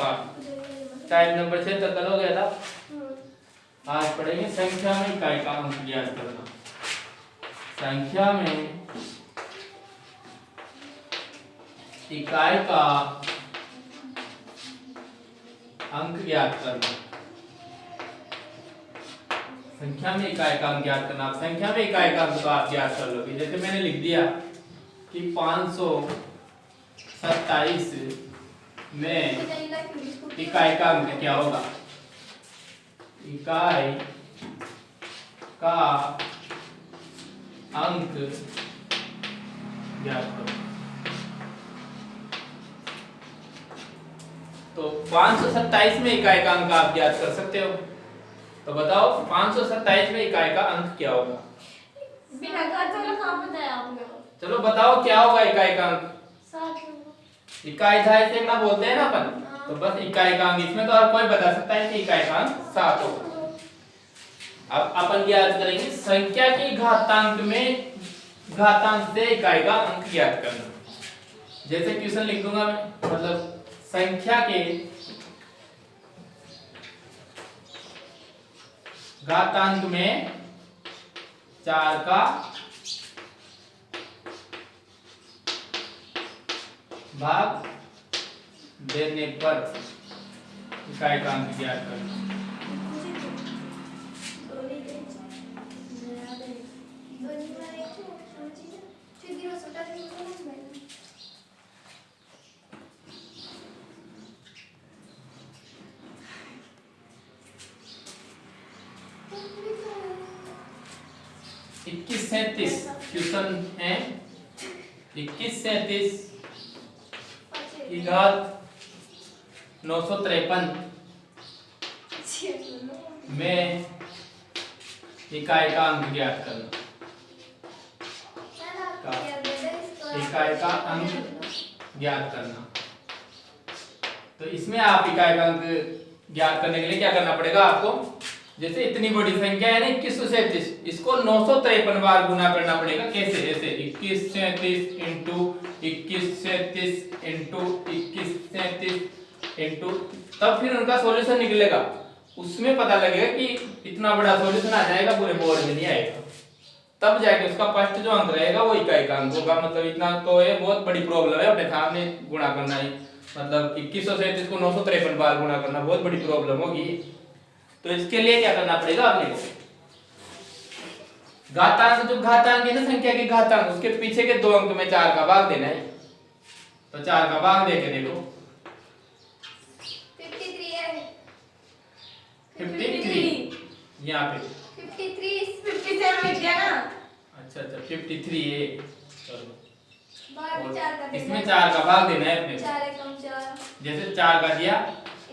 60। Type number 6 तक हो गया था। आज पढ़ेंगे संख्या में इकाई का अंक ज्ञात करना। संख्या में इकाई का अंक ज्ञात करना। संख्या में इकाई का अंक ज्ञात करना। संख्या में इकाई का अंक तो आप ज्ञात कर लोगे। जैसे मैंने लिख दिया कि 527 में इकाई का अंक क्या होगा। इकाई का अंक ज्ञात करो। तो 527 में इकाई का अंक आप ज्ञात कर सकते हो। तो बताओ 527 में इकाई का अंक क्या होगा। चलो बताओ क्या होगा इकाई का अंक। इकाई ढाई सैकड़ा बोलते हैं ना अपन। तो बस इकाई का अंक इसमें तो और कोई बता सकता है कि इकाई का अंक 7 होगा। अब अपन ज्ञात करेंगे संख्या की घातांक में घातांक से इकाई का अंक ज्ञात करना। जैसे क्वेश्चन लिख दूंगा मैं, मतलब संख्या के घातांक में 4 का भाग देने पर इकाई का अंक ज्ञात करना। इक्कीस 37 क्वेश्चन है। 21 37 की घात 953 में इकाई का अंक ज्ञात करना। इकाई का अंक ज्ञात करना। तो इसमें आप इकाई का अंक ज्ञात करने के लिए क्या करना पड़ेगा आपको। जैसे इतनी बड़ी संख्या है ना 2137, इसको 953 बार गुना करना पड़ेगा। कैसे? ऐसे 2137 इंटू 2137 इंटू 2137 इंटू, तब फिर उनका सॉल्यूशन निकलेगा। उसमें पता लगेगा कि इतना बड़ा सॉल्यूशन आ जाएगा, पूरे बोर्ड में नहीं आएगा। तब जाके उसका फर्स्ट जो अंक रहेगा वो इकाई का अंक होगा। मतलब इतना तो है, बहुत बड़ी प्रॉब्लम है, अपने सामने गुणा करना है। मतलब 2137 को 953 बार गुणा करना बहुत बड़ी प्रॉब्लम होगी। तो इसके लिए क्या करना पड़ेगा अपने को, घातांक जो घातांक है ना संख्या के घातांक, उसके पीछे के 2 अंक में 4 का भाग देना है। तो 4 का भाग देके देखो 53 यहाँ पे 57 लिख दिया ना। अच्छा 53 है। चलो और इसमें 4 का भाग देना है अपने को। 4 एकम 4 जैसे 4 का दिया,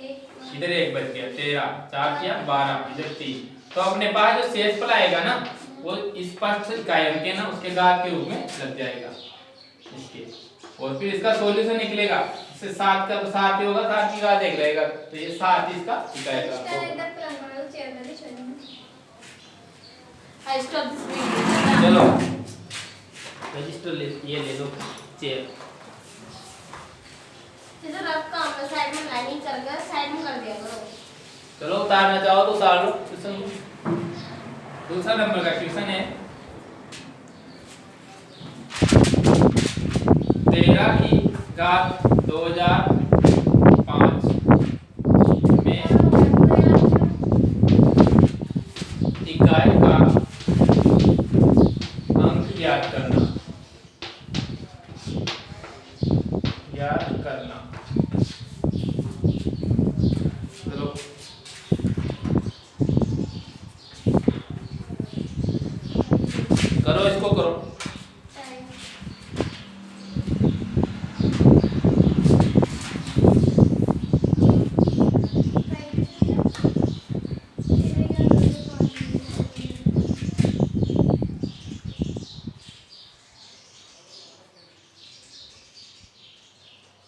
1 इधर 1 बच गया 13, 4 किया 12, इधर 3। तो अपने पास जो शेषफल आएगा ना वो इस फर्स्ट इकाई अंक है ना उसके घात के रूप में लग जाएगा इसके। और फिर इसका सॉल्यूशन निकलेगा। इससे 7 का तो 7 ही होगा, 7 की घात 1 रहेगा। तो ये 7 इसका इकाई का होगा। चलो रजिस्टर ये ले लो चेयर। जैसे रफ काम है, साइड में लाइनिंग कर साइड में कर दिया करो। चलो उतारना चाहो तो उतार लो। क्वेश्चन दूसरा नंबर का क्वेश्चन है 13 की घात 2005 में इकाई का अंक ज्ञात करना। चलो करो, इसको करो।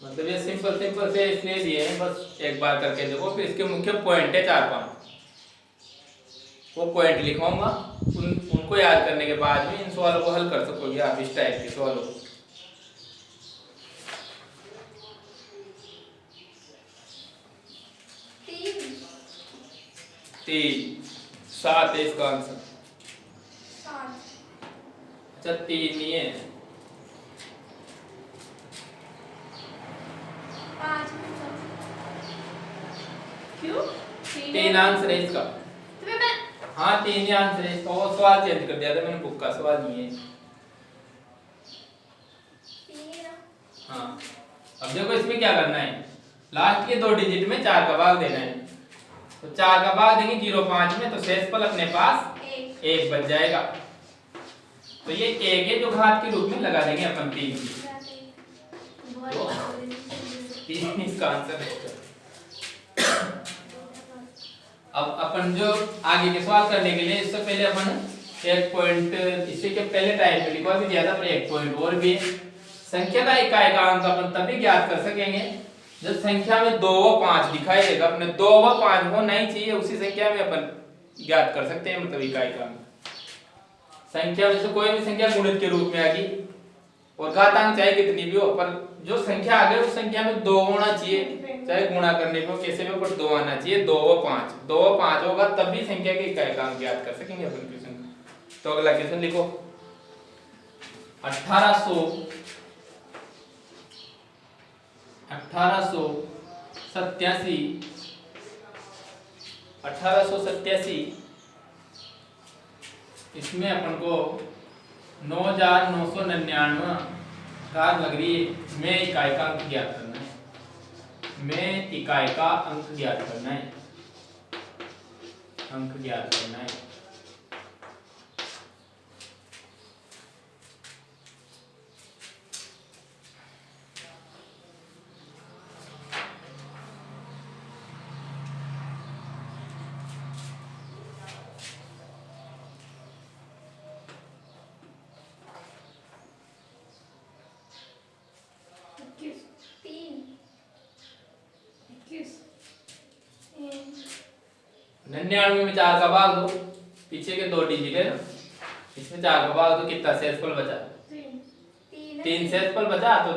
मतलब ये सिंपल से इसलिए दिए हैं, बस एक बार करके देखो। फिर इसके मुख्य पॉइंट है 4-5, वो पॉइंट लिखवाऊंगा। उनको याद करने के बाद में इन सवालों को हल कर सकोगे आप, इस टाइप के सवालों को। 3 7 है इसका आंसर। 7 अच्छा 3 नहीं है, 5 क्यों 3 आंसर है इसका। तुम्हें मैं हाँ 3 ही आंसर है इसका, वो सवाल चेंज कर दिया था मैंने, बुक का सवाल नहीं है। 3 हाँ अब देखो इसमें क्या करना है, लास्ट के 2 डिजिट में 4 का भाग देना है। तो 4 का भाग देंगे 0.5 में, तो शेषफल अपने पास 1 बच जाएगा। तो ये 1 है जो घात के रूप में लगा देंगे अपन 3 की, तो 3 इसका आंसर है। अब अपन जो आगे के सवाल करने के लिए, इससे पहले अपन एक पॉइंट इससे के पहले टाइप में लिखवा भी दिया था, पर एक पॉइंट और भी है। संख्या का इकाई का अंक अपन तभी ज्ञात कर सकेंगे जब संख्या में 2 व 5 दिखाई देगा। अपने 2 व 5 होना ही चाहिए, उसी संख्या में अपन ज्ञात कर सकते हैं मतलब इकाई का अंक। संख्या में से कोई भी संख्या गुणित के रूप में आ गई और घातांक चाहे कितनी भी हो, पर जो संख्या आ गई उस संख्या में 2 होना चाहिए, चाहे गुणा करने पे हो कैसे भी, पर 2 आना चाहिए। 2 व 5 2 व 5 होगा तभी संख्या के इकाई का अंक ज्ञात कर सकेंगे अपन क्वेश्चन का। तो अगला क्वेश्चन लिखो, 1887 इसमें अपन को 9999 घात लग रही है, में इकाई का अंक ज्ञात करना है। में इकाई का अंक ज्ञात करना है, अंक ज्ञात करना है। निन्यानवे में 4 का भाग दो, पीछे के 2 डिजिट है ना, इसमें 4 का भाग दो, कितना शेषफल बचा? 3 शेषफल बचा, तो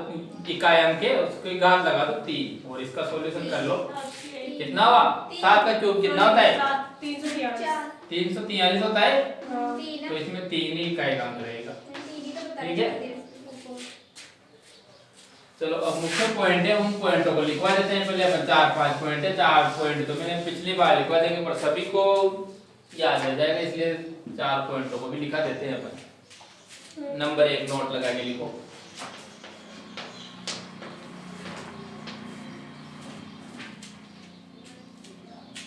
इकाई अंक है उसको घात लगा दो 3, और इसका सॉल्यूशन कर लो। कितना हुआ? 7 का क्यूब कितना होता है? 343 होता है। तो इसमें 3 ही इकाई का अंक रहेगा, ठीक है। चलो अब मुख्य पॉइंट है, उन पॉइंटों को लिखवा देते हैं पहले अपन। 4-5 पॉइंट है, 4 पॉइंट तो मैंने पिछली बार लिखवा देंगे, पर सभी को याद रह जाएगा, इसलिए 4 पॉइंटों को भी लिखा देते हैं अपन। नंबर 1 नोट लगा के लिखो,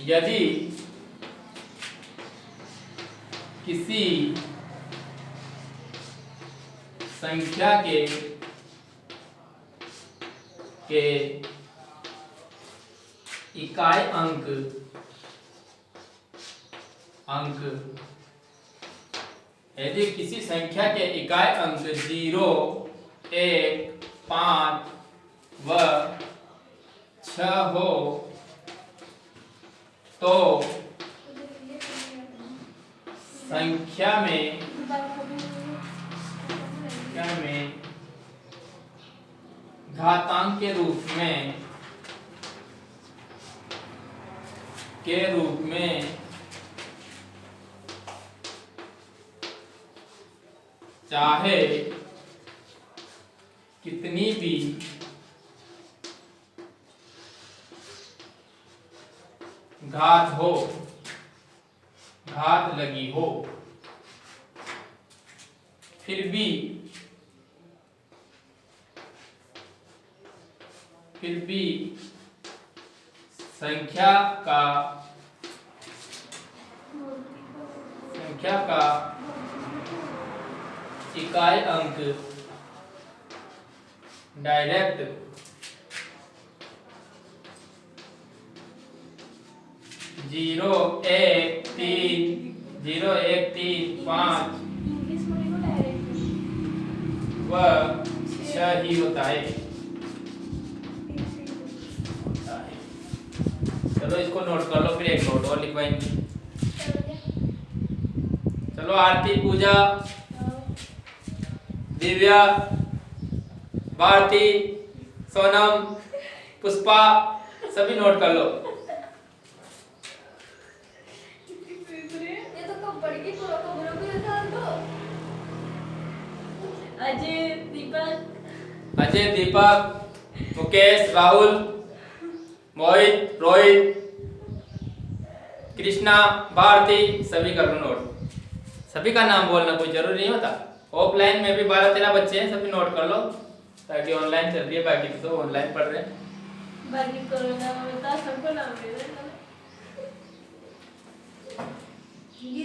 यदि किसी संख्या के इकाई अंक यदि किसी संख्या के इकाई अंक 0, 1, 5 व 6 हो तो संख्या में घातांक के रूप में चाहे कितनी भी घात लगी हो, फिर भी संख्या का इकाई अंक डायरेक्ट 0, 1, 3, 5 व 6 ही होता है। चलो इसको नोट कर लो, फिर एक नोट और लिखवाएंगे। चलो आरती, पूजा, दिव्या, भारती, सोनम, पुष्पा सभी नोट कर लो। अजय दीपक अजय, दीपक, मुकेश, राहुल, मोहित, रोहित, कृष्णा, भारती, सभी कर लो नोट। सभी का नाम बोलना कोई जरूरी नहीं होता। ऑफलाइन में भी 12-13 बच्चे हैं, सभी नोट कर लो, ताकि ऑनलाइन चल रही है, बाकी तो सब ऑनलाइन पढ़ रहे हैं। बाकी कोरोना में बता सबको नाम दे देना। ये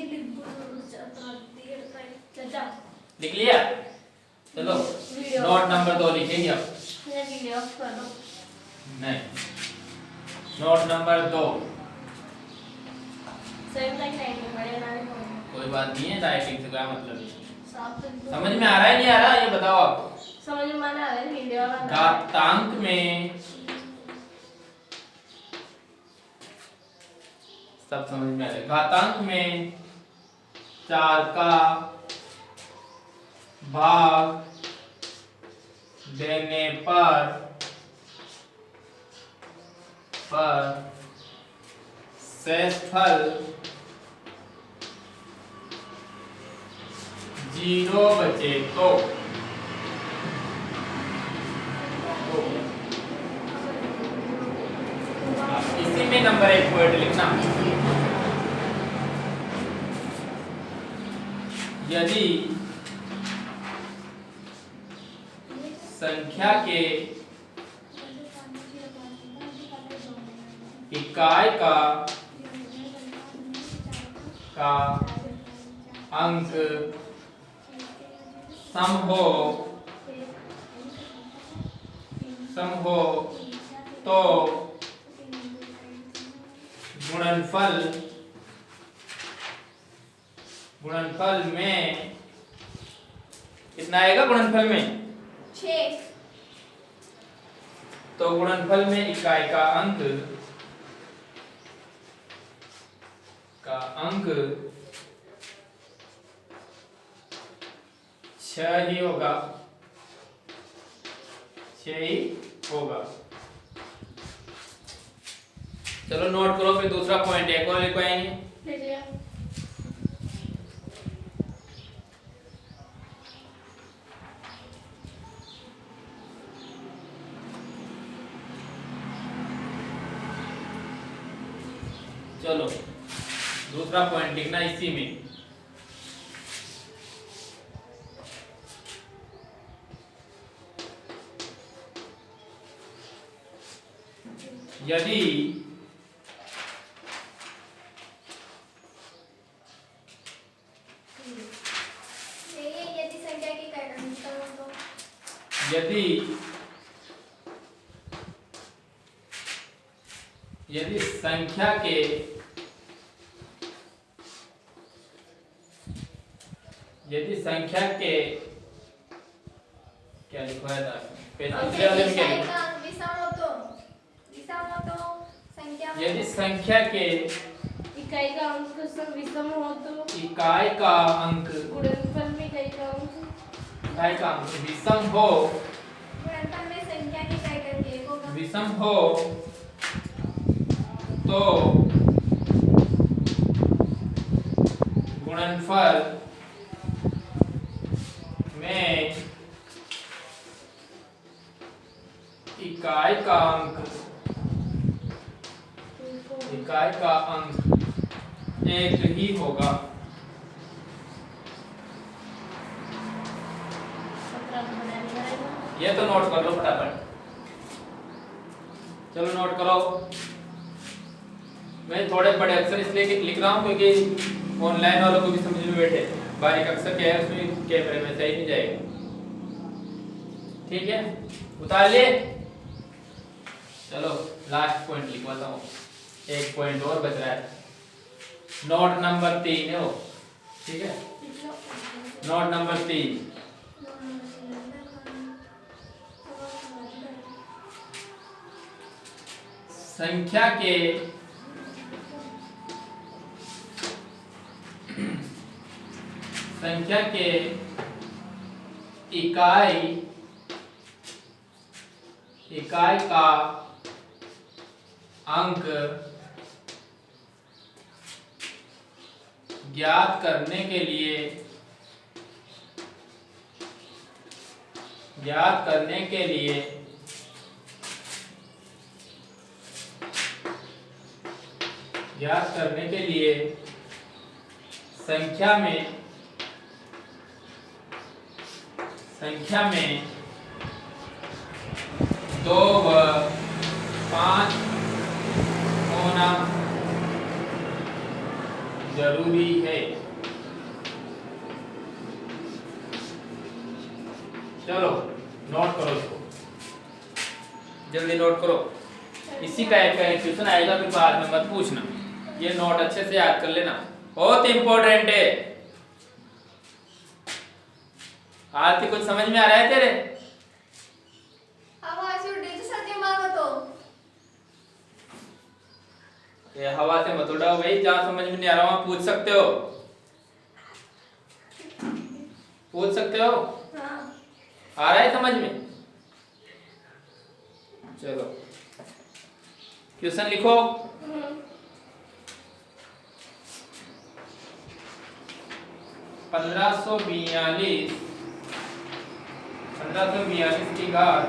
चाचा लिख लिया? चलो नोट नंबर 2 लिखेंगे अब। ये वीडियो ऑफ कर दो। नहीं, note number 2। Same like writing बड़े ना लिखो। कोई बात नहीं है, राइटिंग से क्या मतलब है? साफ तो लिखो। समझ में आ रहा है नहीं आ रहा, ये बताओ आप। समझ में आना है वीडियो वाला। घातांक में सब समझ में आ रहा है। घातांक में 4 का भाग देने पर शेषफल 0 बचे तो इसी में नंबर 1 पॉइंट लिखना। यदि संख्या के इकाई का अंक सम हो तो गुणनफल में कितना आएगा? गुणनफल में 6। तो गुणनफल में इकाई का अंक 6 ही होगा। 6 ही होगा। चलो नोट करो, फिर दूसरा पॉइंट एक और लिखवाएंगे। लिख लिया। चलो दूसरा पॉइंट लिखना इसी में। यदि संख्या की यदि संख्या के क्या लिखवाया था? दूसरे वाले में क्या लिखा? यदि संख्या के इकाई का अंक विषम हो तो इकाई का अंक गुणनफल में इकाई का अंक विषम हो, गुणनफल में संख्या की इकाई करके एक होगा। विषम हो तो गुणनफल में इकाई का अंक 1 ही होगा। 17 बनाने का। ये तो नोट कर लो फटाफट। चलो नोट करो। मैं थोड़े बड़े अक्षर इसलिए लिख रहा हूँ क्योंकि ऑनलाइन वालों को भी समझ में बैठे। बारीक अक्षर क्या है उसमें कैमरे में सही नहीं जाएगा। ठीक है, उतार लिए। चलो लास्ट पॉइंट लिखवाता हूँ, एक पॉइंट और बच रहा है। नोट नंबर 3 है वो। ठीक है, नोट नंबर 3। संख्या के इकाई का अंक ज्ञात करने के लिए ज्ञात करने के लिए संख्या में 2 व 5 होना जरूरी है। चलो नोट करो इसको, जल्दी नोट करो। इसी टाइप का क्वेश्चन आएगा, फिर बाद में मत पूछना, ये नोट अच्छे से याद कर लेना, बहुत इंपॉर्टेंट है। आरती कुछ समझ में आ रहा है तेरे? ये हवा से मत उड़ाओ भाई, जहाँ समझ में नहीं आ रहा वहाँ पूछ सकते हो, पूछ सकते हो। आ रहा है समझ में? चलो क्वेश्चन लिखो। 1542 की घात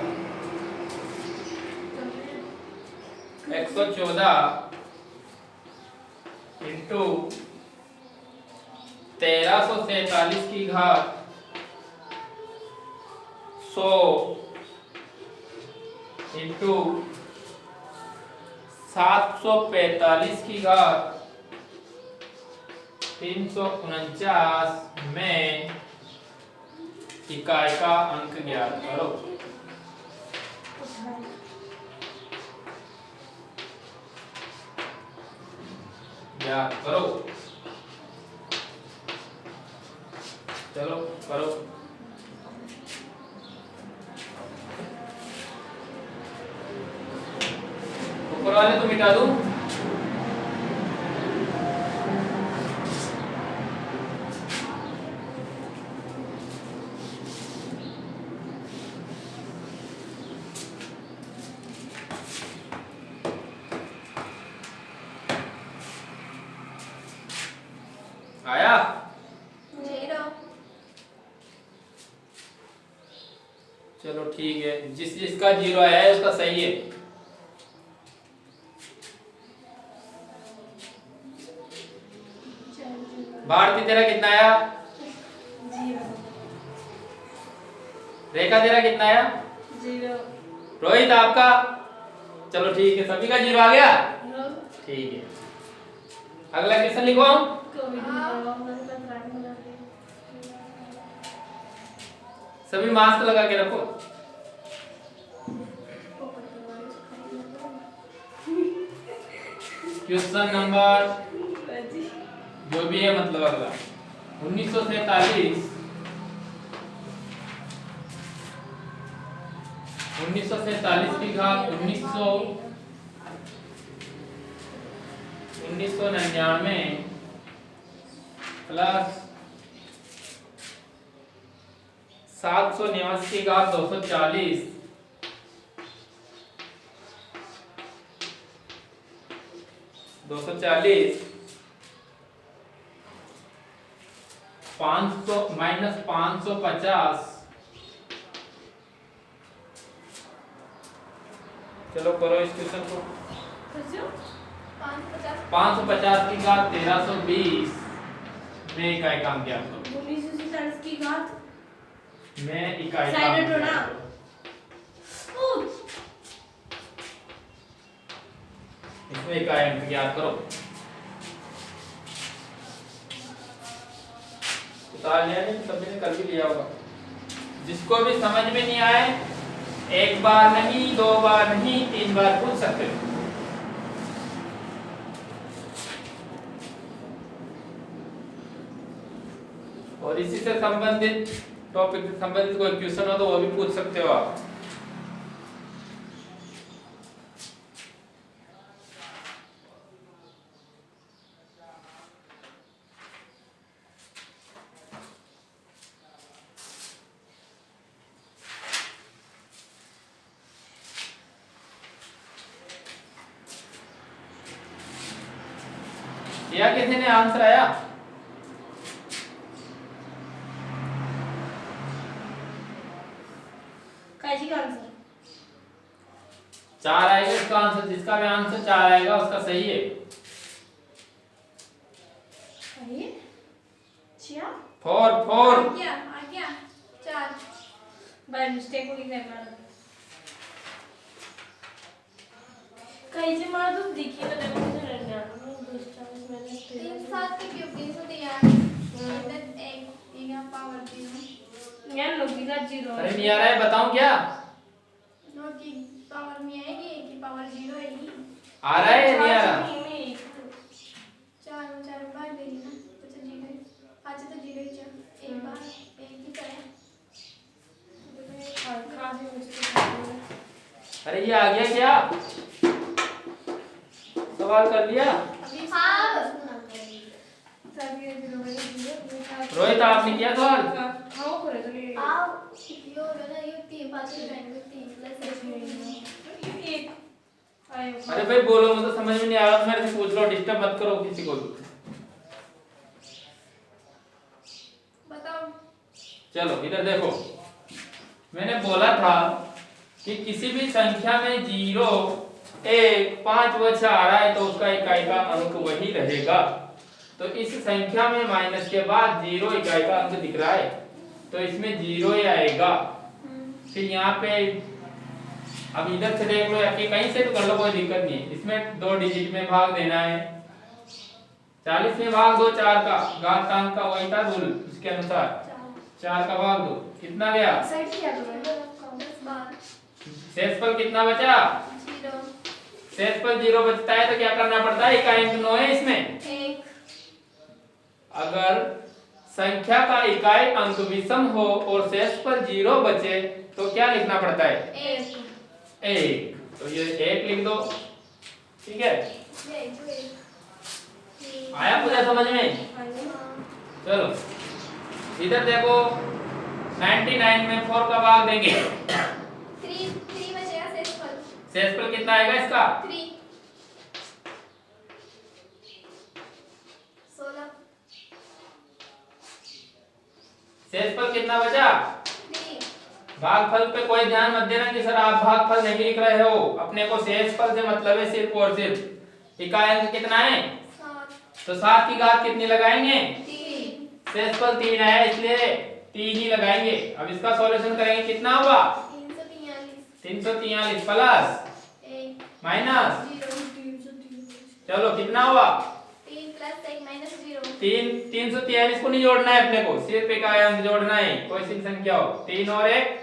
114 इंटू 1347 की घात 100 इंटू 745 की घात 349 में इकाई का अंक ज्ञात करो। ज्ञात करो, चलो करो। ऊपर वाले तो मिटा दूं। आया? 0। चलो ठीक है, जिस जिसका 0 आया है उसका सही है। भारती तेरा कितना आया? 0। रेखा तेरा कितना आया? 0। रोहित आपका? चलो ठीक है, सभी का 0 आ गया। ठीक है, अगला क्वेश्चन लिखो। सभी मास्क लगा के रखो। क्वेश्चन नंबर जो भी है, मतलब अगला 1947 की घात 1999 प्लस 789 की घात 240 500 माइनस 550। चलो करो इस क्वेश्चन को। 550 की घात 1320 में इकाई काम क्या करो। 1947 की घात में इकाई साइड काम हटो ना। क्या करो। इसमें इकाई अंक ज्ञात करो। उतार लिया नहीं, सभी ने कर भी लिया होगा। जिसको भी समझ में नहीं आए, एक बार नहीं, 2 बार नहीं, 3 बार पूछ सकते हो। और इसी से संबंधित टॉपिक से संबंधित कोई क्वेश्चन हो तो वो भी पूछ सकते हो आप। या किसी ने आंसर आया? 4 आएगा इसका आंसर, जिसका भी आंसर 4 आएगा उसका सही है। सही चिया 4 आ गया 4 बाय मिस्टेक हो गई हमारा कहीं से मार तुम दिखी तो देखो मुझे रहने आना दूसरा मैंने 3 7 के क्यूब 313 एक ये पावर 0 यार लोगी का 0 अरे नहीं आ रहा है, बताऊं क्या? नो की पावर में आएगी एक की पावर 0 आएगी। आ रहा है नहीं आ रहा? 4 4 बार देगी ना तो 0 5 तो 0 ही चल एक बार एक ही करे अरे ये आ गया क्या? सवाल कर लिया? अभी हाँ रोहित आपने किया सवाल? हाँ करे तो नहीं आओ यो ना यो 3 5 रहेंगे 3 प्लस 1 आयो अरे भाई बोलो, मुझे समझ में नहीं आ रहा तो मेरे से पूछ लो, डिस्टर्ब मत करो किसी को। बताओ चलो इधर देखो, मैंने बोला था कि किसी भी संख्या में 0 1 5 व 6 आ रहा है तो उसका इकाई का अंक वही रहेगा। तो इस संख्या में माइनस के बाद 0 इकाई का अंक दिख रहा है तो इसमें 0 ही आएगा। फिर यहाँ पे अब इधर से देख लो या कि कहीं से तो कर लो, कोई दिक्कत नहीं। इसमें 2 डिजिट में भाग देना है, 40 में भाग दो 4 का, घातांक का वही था रूल, उसके अनुसार 4 का भाग दो, कितना गया? शेषफल कितना बचा? 0 शेषफल 0 बचता है तो क्या करना पड़ता है? इकाई अंक 9 है इसमें। 1 अगर संख्या का इकाई अंक विषम हो और शेषफल 0 बचे तो क्या लिखना पड़ता है? 1। तो ये 1 लिख दो, ठीक है? आया पूरा समझ में? चलो इधर देखो, 99 में 4 का भाग देंगे, 3 बचेगा शेषफल। शेषफल कितना आएगा इसका? 3 16 शेषफल कितना बचा? 3 भागफल पे कोई ध्यान मत देना कि सर आप भागफल नहीं लिख रहे हो, अपने को शेषफल से मतलब है सिर्फ और सिर्फ। इकाई अंक कितना है? 7 तो 7 की घात कितनी लगाएंगे? 3 शेषफल 3 है इसलिए 3 ही लगाएंगे। अब इसका सॉल्यूशन करेंगे, कितना होगा? 343 प्लस 1 माइनस 0 चलो कितना हुआ? 3 प्लस 1 माइनस 0 343 को नहीं जोड़ना है अपने को, सिर्फ इकाई अंक जोड़ना है, कोई सी संख्या हो। 3 और 1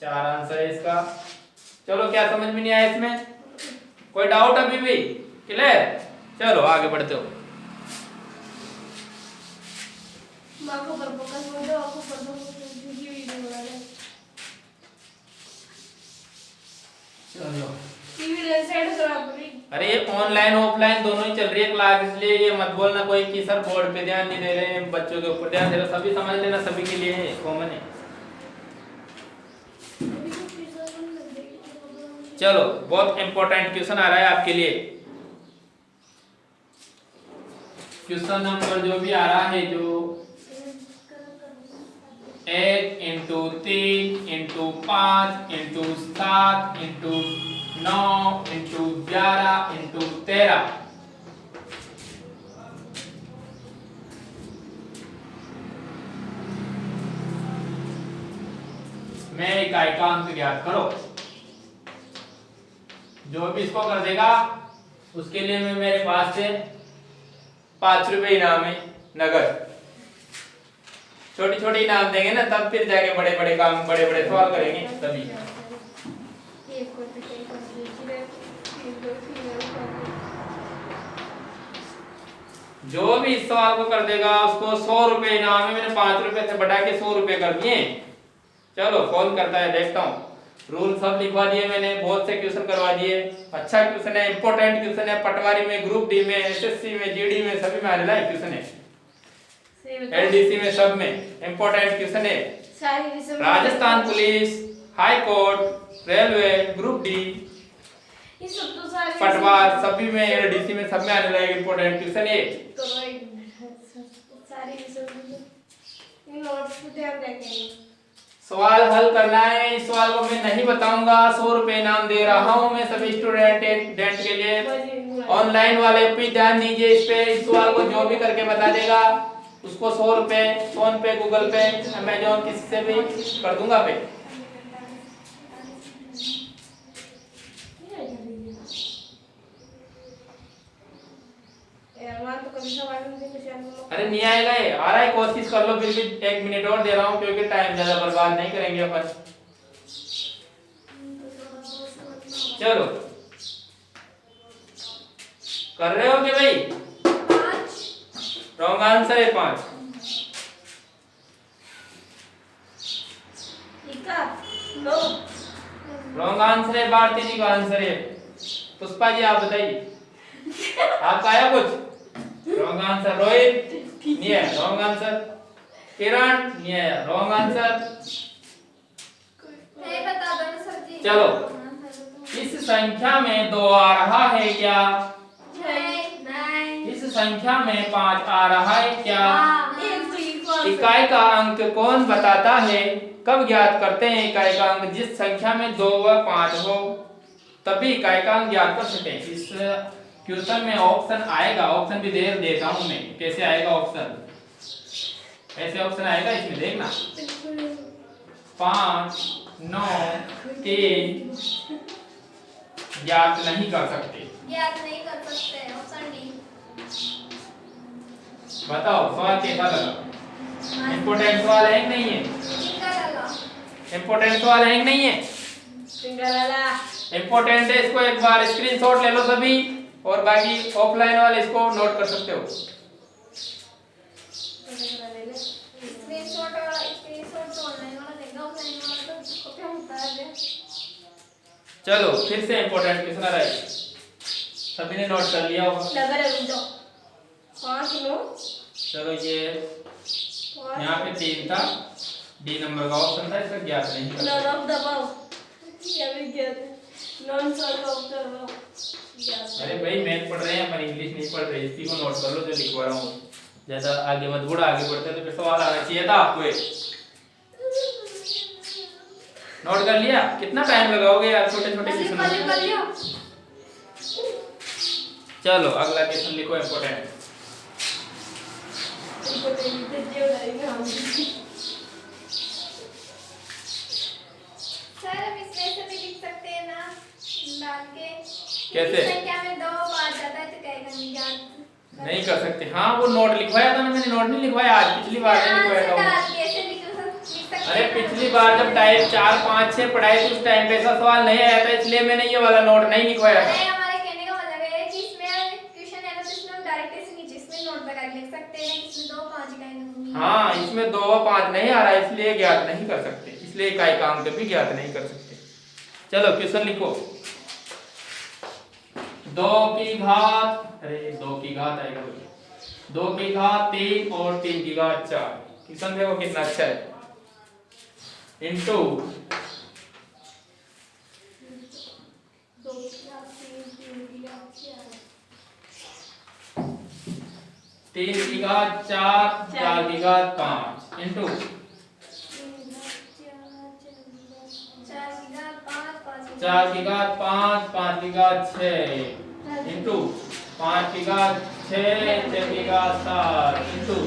4 आंसर है इसका। चलो क्या समझ में नहीं आया इसमें? कोई डाउट अभी भी? क्लियर? चलो आगे बढ़ते हो। माको पर फोकस कर दो, आपको पर क्योंकि वीडियो बना रहे। चलो टीवी सेट करो अपनी। अरे ये ऑनलाइन ऑफलाइन दोनों ही चल रही है क्लास, इसलिए ये मत बोलना कोई कि सर बोर्ड पे ध्यान नहीं दे रहे हैं, बच्चों के ऊपर ध्यान दे रहे, सभी समझ लेना, सभी के लिए है, कॉमन है। चलो बहुत इंपॉर्टेंट क्वेश्चन आ रहा है आपके लिए। क्वेश्चन नंबर जो भी आ रहा है, जो 1 into 3 into 5 into 7 into 9 into 11 into 13, में इकाई का अंक ज्ञात करो। जो भी इसको कर देगा उसके लिए मैं मेरे पास से 5 रुपए इनाम है नगद। छोटी छोटी इनाम देंगे ना, तब फिर जाके बड़े बड़े काम, बड़े बड़े सवाल करेंगे तभी। जो भी इस सवाल को कर देगा उसको 100 रुपए इनाम है। मैंने 5 रुपए से बढ़ा के 100 रुपए कर दिए। चलो कौन करता है देखता हूँ। रूल सब लिखवा दिए मैंने, बहुत से क्वेश्चन करवा दिए। अच्छा क्वेश्चन है, इंपॉर्टेंट क्वेश्चन है, पटवारी में, ग्रुप डी में, एसएससी में, जीडी में, सभी में आने लायक क्वेश्चन है। एलडीसी में, सब में इंपॉर्टेंट क्वेश्चन है। Rajasthan police, high court, railway, group D, ये सब तो सारे पटवार, सभी में, एलडीसी में, सब में आने लायक इंपॉर्टेंट क्वेश्चन है। तो सारे इन नोट्स पे ध्यान देंगे। सवाल हल करना है। इस सवाल को मैं नहीं बताऊंगा, 100 रुपए इनाम दे रहा हूं मैं सभी स्टूडेंट के लिए। ऑनलाइन वाले भी ध्यान दीजिए इस पे। इस सवाल को जो भी करके बता देगा उसको 100 रुपए फोन पे, गूगल पे, अमेजोन किसी से भी कर दूंगा पे। अरे नहीं आएगा ये, आ रहा है, कोशिश कर लो फिर भी। 1 मिनट और दे रहा हूँ क्योंकि टाइम ज्यादा बर्बाद नहीं करेंगे अपन। चलो कर रहे हो कि भाई? 5 रॉन्ग आंसर है 5। रॉन्ग आंसर है, भारती जी का आंसर है। पुष्पा जी आप बताइए आपका आया कुछ? Wrong answer. रोहित नहीं है, रॉन्ग आंसर। किरण नहीं है, रॉन्ग आंसर। नहीं बता दो ना सर जी। चलो इस संख्या में 2 आ रहा है क्या? नहीं। इस संख्या में 5 आ रहा है क्या? इकाई का अंक कौन बताता है? कब ज्ञात करते हैं इकाई का अंक? जिस संख्या में 2 व 5 हो तभी इकाई का अंक ज्ञात कर सकते हैं। इस क्वेश्चन में ऑप्शन आएगा, ऑप्शन भी देर देता हूं मैं। कैसे आएगा ऑप्शन? ऐसे ऑप्शन आएगा इसमें, देखना। 5, 9, 3 ज्ञात नहीं कर सकते। ज्ञात नहीं कर सकते, ऑप्शन डी। बताओ सवाल कैसा लगा? इंपोर्टेंट सवाल है कि नहीं है? इंपोर्टेंट सवाल है कि नहीं है? इंपोर्टेंट है, इसको एक बार स्क्रीनशॉट ले लो सभी, और बाकी ऑफलाइन वाले इसको नोट कर सकते हो। स्क्रीनशॉट तो ऑनलाइन वाला देगा, ऑफलाइन वाला तो कॉपी हम उतार दे। चलो फिर से इंपोर्टेंट क्वेश्चन आ रहा है, सभी ने नोट कर लिया होगा। चलो ये यहाँ पे 3 था, डी नंबर का ऑप्शन था, इसका ज्ञात नहीं कर। अरे भाई मैथ पढ़ रहे हैं अपन, इंग्लिश नहीं पढ़ रहे। इसी को नोट कर लो जो लिखवा रहा हूँ, ज्यादा आगे मत बढ़ो। आगे बढ़ते तो फिर सवाल आना चाहिए था आपको एक। नोट कर लिया? कितना टाइम लगाओगे यार छोटे छोटे क्वेश्चन? चलो अगला क्वेश्चन लिखो इंपोर्टेंट। सर हम इसमें से भी लिख सकते हैं ना, डाल के। कैसे? संख्या में 2 बार जाता है तो कहेगा नहीं ज्ञात नहीं कर सकते। हाँ वो नोट लिखवाया था ना मैंने, नोट नहीं लिखवाया आज, पिछली बार नहीं लिखवाया था। कैसे लिख सकते? अरे पिछली बार जब टाइप 4, 5, 6 पढ़ाई तो उस टाइम पे ऐसा सवाल नहीं आया था, इसलिए मैंने ये वाला नोट नहीं लिखवाया था। हमारे कहने का मतलब है कि इसमें क्वेश्चन है ना, तो इसमें हम डायरेक्ट ऐसे नीचे इसमें नोट लगा के लिख सकते हैं, इसमें 2, 5 इकाई नहीं। हाँ इसमें 2 व 5 नहीं आ रहा है, इसलिए ज्ञात नहीं कर सकते, इसलिए इकाई का अंक भी ज्ञात नहीं कर सकते। चलो क्वेश्चन लिखो। 2 की घात, अरे 2 की घात आएगा, 2 की घात 3 और 3 की घात 4। क्वेश्चन देखो कितना अच्छा है। इनटू 3 की घात 4, 4 की घात 5 इंटू 4 की घात 5, 5 की घात 6 इंटू 5 की घात 6, 6 की घात 7 इंटू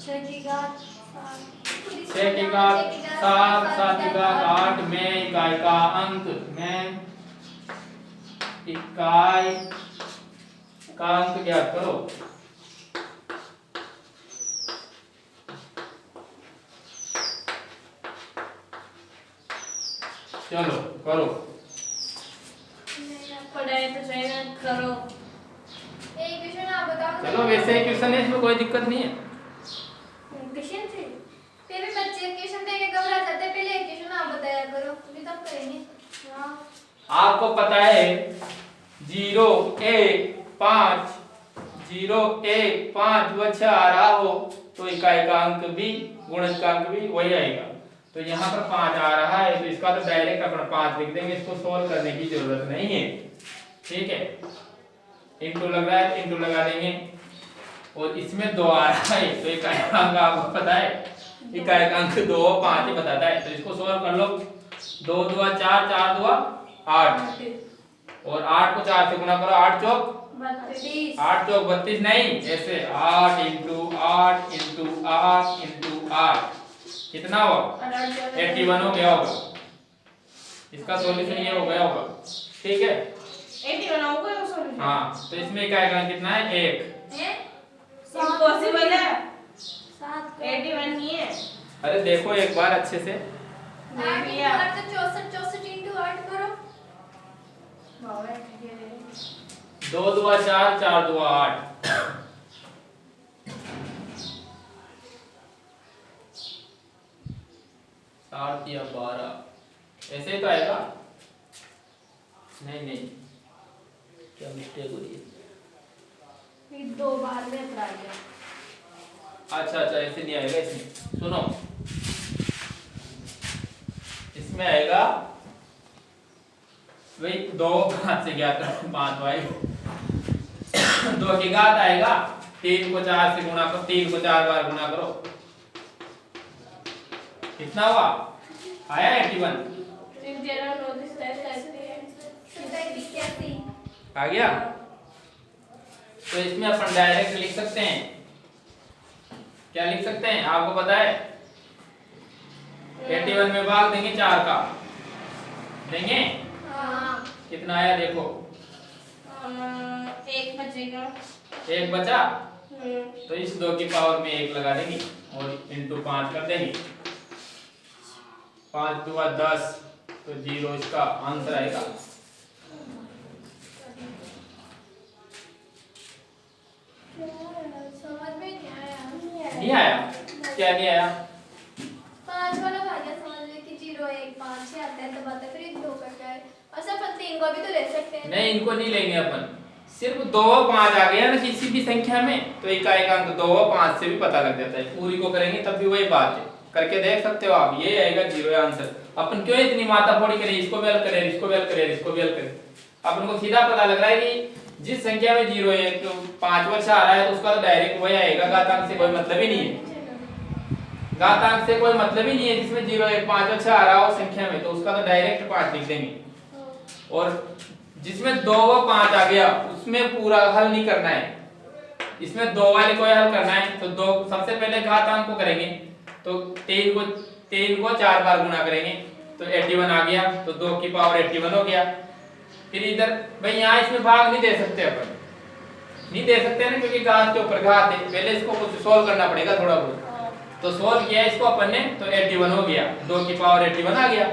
6 की घात 7, 7 की घात 8 में इकाई का अंक, में इकाई का अंक ज्ञात करो। चलो करो। पढ़ाई तो सही ना करो। एक क्वेश्चन आप बताओ। चलो वैसे ही क्वेश्चन है, इसमें कोई दिक्कत नहीं है। क्वेश्चन से फिर भी बच्चे क्वेश्चन देख के घबरा जाते हैं। पहले एक क्वेश्चन आप बताया करो, अभी तब करेंगे। हां आपको पता है 0, 1, 5, 0, 1, 5 व 6 आ रहा हो तो इकाई का अंक भी, गुणज का अंक भी वही आएगा। तो यहाँ पर 5 आ रहा है तो इसका तो डायरेक्ट अपना 5 लिख देंगे, इसको सॉल्व करने की जरूरत नहीं है। ठीक है, इंटू लग रहा है, इंटू लगा देंगे और इसमें 2 आ रहा है, तो इकाई का अंक आपको पता है, इकाई का अंक 2 और 5 ही बताता है। तो इसको सोल्व कर लो। 2 दूआ 4, 4 दूआ 8, और 8 को 4 से गुणा करो, 8 चौक 32, 8 चौक 32 नहीं, ऐसे 8 इंटू 8 इंटू 8 इंटू 8 कितना हुआ 81 हो गया होगा। इसका सॉल्यूशन ये हो गया होगा, ठीक है। 81 होगा वो सॉल्यूशन। हाँ, तो इसमें इकाई का अंक कितना है 1। इम्पॉसिबल है, 81 नहीं है। अरे देखो एक बार अच्छे से, 8 इंटू 8 तो 64, 64 इंटू 8 करो। 2 दूआ 4, 4 दूआ 8, 7 या 12, ऐसे ही तो आएगा। नहीं नहीं, क्या मिस्टेक हो रही है। फिर 2 बार में हटा दिया। अच्छा अच्छा, ऐसे नहीं आएगा। इसमें सुनो, इसमें आएगा वही 2 5 से क्या कर 5 भाई 2 की घात आएगा, 3 को 4 से गुणा करो, 3 को 4 बार गुणा करो, कितना हुआ आया 81। आ गया। तो इसमें अपन डायरेक्ट लिख सकते हैं, क्या लिख सकते हैं आपको पता है, 81 में भाग देंगे 4 का, देंगे कितना आया देखो, 1 बचेगा। 1 बचा, तो इस 2 की पावर में 1 लगा देंगे और इंटू 5 कर देंगे, 5 दूआ 10, तो 0 इसका आंसर आएगा। समझ में नहीं आया। नहीं आया, क्या नहीं आया, 5 वाला भाग्य समझ में कि 0 1 5 ही आता है, तो बात है फिर 2 करके है। और सब अपन 3 को भी तो ले सकते हैं। नहीं इनको नहीं लेंगे अपन, सिर्फ 2 और 5 आ गया ना किसी भी संख्या में, तो इकाई का अंक 2 और 5 से भी पता लग जाता है। पूरी को करेंगे तब भी वही बात है, करके देख सकते हो आप, ये आएगा 0 आंसर। अपन क्यों इतनी माथाफोड़ी करें, इसको भी हल करें, इसको भी हल करें, इसको भी हल करें, अपन को सीधा पता लग रहा है कि जिस संख्या में 0 है तो 5 वर्ष आ रहा है, तो उसका तो डायरेक्ट वही आएगा, घातांक से कोई मतलब ही नहीं है, घातांक से कोई मतलब ही नहीं है। जिसमें 0 1 5 अच्छा आ रहा हो संख्या में, तो उसका तो डायरेक्ट 5 लिख देंगे। और जिसमें 2 व 5 आ गया उसमें पूरा हल नहीं करना है, इसमें 2 वाले को हल करना है, तो 2 सबसे पहले घातांक को करेंगे, तो 3 को 4 बार गुणा करेंगे, तो 81 आ गया, तो 2 की पावर 81 हो गया। फिर इधर भाई यहाँ इसमें भाग नहीं दे सकते, अपन नहीं दे सकते ना, क्योंकि घात के ऊपर घात है, पहले इसको कुछ सोल्व करना पड़ेगा थोड़ा बहुत, तो सोल्व किया इसको अपन ने, तो 81 हो गया, 2 की पावर 81 आ गया।